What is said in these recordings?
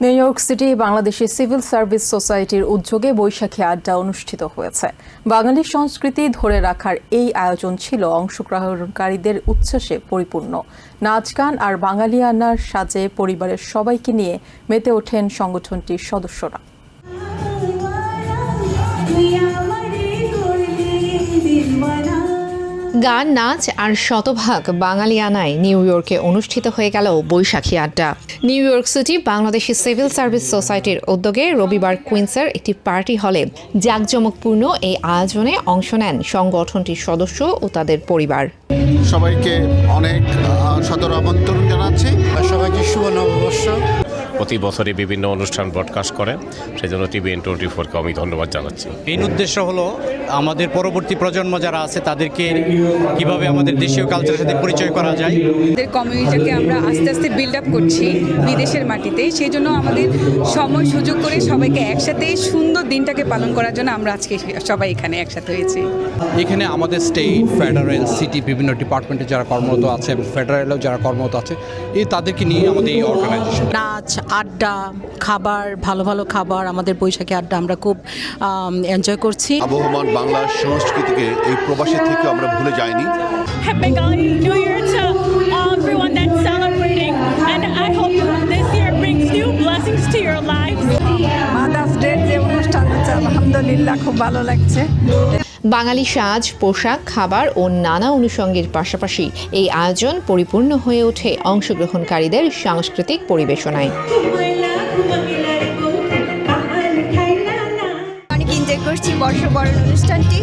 New York city Bangladeshi civil service সোসাইটির উদ্যোগে বৈশাখী আড্ডা অনুষ্ঠিত হয়েছে। বাঙালি সংস্কৃতি ধরে রাখার এই আয়োজন ছিল অংশগ্রহণকারীদের উচ্ছ্বাসে পরিপূর্ণ। নাচ গান আর বাঙালিয়ানার সাজে পরিবারের সবাইকে নিয়ে মেতে ওঠেন সংগঠনটির সদস্যরা। গান, নাচ আর শতভাগ বাঙালিয়ানায় নিউ ইয়র্কে অনুষ্ঠিত হয়ে গেল বৈশাখী আড্ডা। New York city Bangladeshi civil service সোসাইটির উদ্যোগে রবিবার কুইন্সের একটি পার্টি হলে জাঁকজমকপূর্ণ এই আয়োজনে অংশ নেন সংগঠনটির সদস্য ও তাদের পরিবার। সবাইকে অনেক সাদর আমন্ত্রণ জানাচ্ছি। সবাইকে শুভ নববর্ষ। প্রতি বছরই বিভিন্ন অনুষ্ঠান ব্রডকাস্ট করে, সেই জন্য TVN24-কে আমি ধন্যবাদ জানাচ্ছি। মেইন উদ্দেশ্য হলো আমাদের পরবর্তী প্রজন্ম যারা আছে তাদেরকে কিভাবে আমাদের দেশীয় কালচারের সাথে পরিচয় করা যায়। আমাদের কমিউনিটিকে আমরা আস্তে আস্তে বিল্ড আপ করছি বিদেশের মাটিতে, সেই জন্য আমাদের সময় সুযোগ করে সবাইকে একসাথে সুন্দর দিনটাকে পালন করার জন্য আমরা আজকে সবাই এখানে একসাথে হয়েছি। এখানে আমাদের স্টেট, ফেডারেল, সিটি বিভিন্ন ডিপার্টমেন্টে যারা কর্মরত আছে এবং ফেডারেলেও যারা কর্মরত আছে তাদেরকে নিয়ে আমাদের এই অর্গানাইজেশন। নাচ, আড্ডা, খাবার, ভালো ভালো খাবার, আমাদের বৈশাখী আড্ডা আমরা খুব এনজয় করছি। আবহমান বাংলা সংস্কৃতিকে এই প্রবাসী থেকে আমরা ভুলে যাইনি। Happy New Year to everyone that's celebrating, and I hope this year brings new blessings to your lives. Mother's day যে অনুষ্ঠান হচ্ছে আলহামদুলিল্লাহ খুব ভালো লাগছে। বাঙালি সাজ, পোশাক, খাবার ও নানা অনুষঙ্গের পাশাপাশি এই আয়োজন পরিপূর্ণ হয়ে ওঠে অংশগ্রহণকারীদের সাংস্কৃতিক পরিবেশনায়। অনেক এনজয় করছি বর্ষবরণ অনুষ্ঠানটি।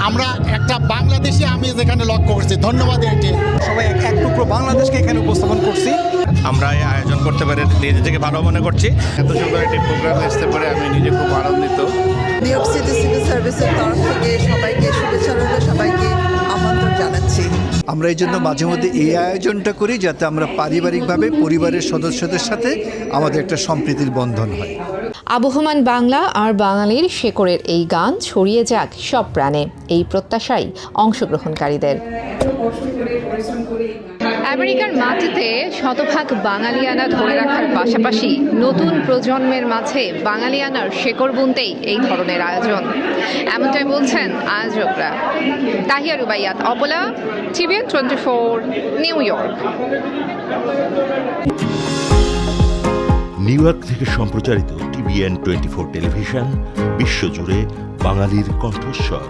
আমরা একটা বাংলাদেশি আমেজ এখানে লক্ষ্য করছি। ধন্যবাদ। এটি সবাই এক টুকরো বাংলাদেশকে এখানে উপস্থাপন করছি। আমরা এই আয়োজন করতে পেরে নিজে থেকে ভালো মনে করছি। এত সুন্দর একটি প্রোগ্রাম আসতে পারে আমি নিজে খুব আনন্দিত। নিউ ইয়র্ক সিটি সিভিল সার্ভিসের তরফ থেকে সবাইকে শুভেচ্ছা রইল, সবাইকে আমন্ত্রণ জানাচ্ছি। আমরা এই জন্য মাঝে মধ্যে এই আয়োজনটা করি যাতে আমরা পারিবারিকভাবে পরিবারের সদস্যদের সাথে আমাদের একটা সম্প্রীতির বন্ধন হয়। আবহমান বাংলা আর বাঙালির শেকড়ের এই গান ছড়িয়ে যাক সব প্রাণে, এই প্রত্যাশাই অংশগ্রহণকারীদের। আমেরিকার মাটিতে শতভাগ বাঙালিয়ানা ধরে রাখার পাশাপাশি নতুন প্রজন্মের মাঝে বাঙালিয়ানার শেকড় বুনতেই এই ধরনের আয়োজন, এমনটাই বলছেন আয়োজকরা। Tahiya Rubaiyat, Apala, TVN24, New York. New York থেকে সম্প্রচারিত TVN24 টেলিভিশন বিশ্বজুড়ে বাঙালির কণ্ঠস্বর।